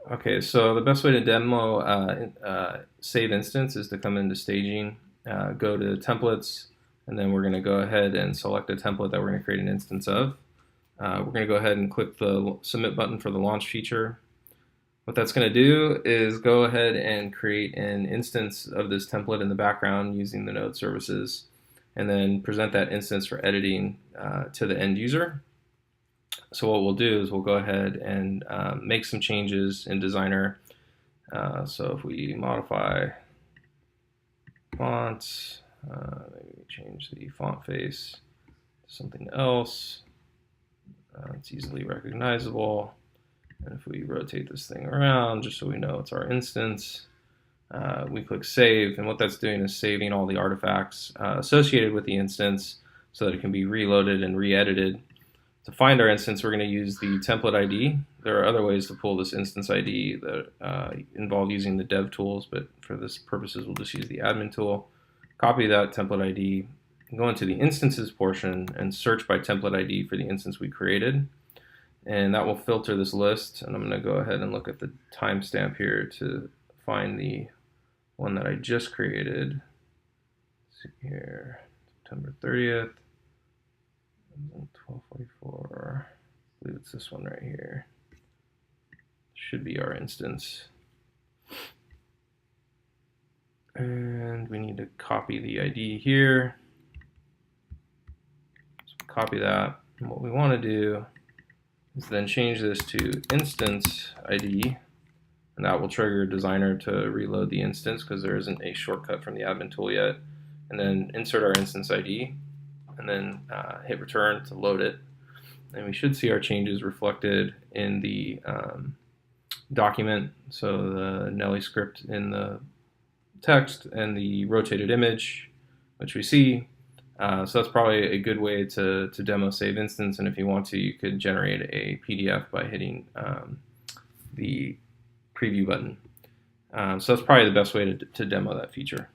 Okay, so the best way to demo save instance is to come into staging, go to templates, and then we're going to go ahead and select a template that we're going to create an instance of. We're going to go ahead and click the submit button for the launch feature. What that's going to do is go ahead and create an instance of this template in the background using the node services, and then present that instance for editing to the end user. So what we'll do is we'll go ahead and make some changes in Designer. So if we modify fonts, maybe change the font face to something else. It's easily recognizable. And if we rotate this thing around, just so we know it's our instance, we click Save, and what that's doing is saving all the artifacts associated with the instance so that it can be reloaded and re-edited. To find our instance, we're going to use the template ID. There are other ways to pull this instance ID that involve using the dev tools, but for this purposes, we'll just use the admin tool. Copy that template ID, go into the instances portion, and search by template ID for the instance we created. And that will filter this list, and I'm going to go ahead and look at the timestamp here to find the one that I just created. Let's see here, September 30th. 1244. I believe it's this one right here. Should be our instance. And we need to copy the ID here. So copy that. And what we want to do is then change this to instance ID, and that will trigger Designer to reload the instance because there isn't a shortcut from the admin tool yet. And then insert our instance ID, and then hit return to load it. And we should see our changes reflected in the document. So the Nelly script in the text and the rotated image, which we see. So that's probably a good way to demo save instance. And if you want to, you could generate a PDF by hitting the preview button. So that's probably the best way to demo that feature.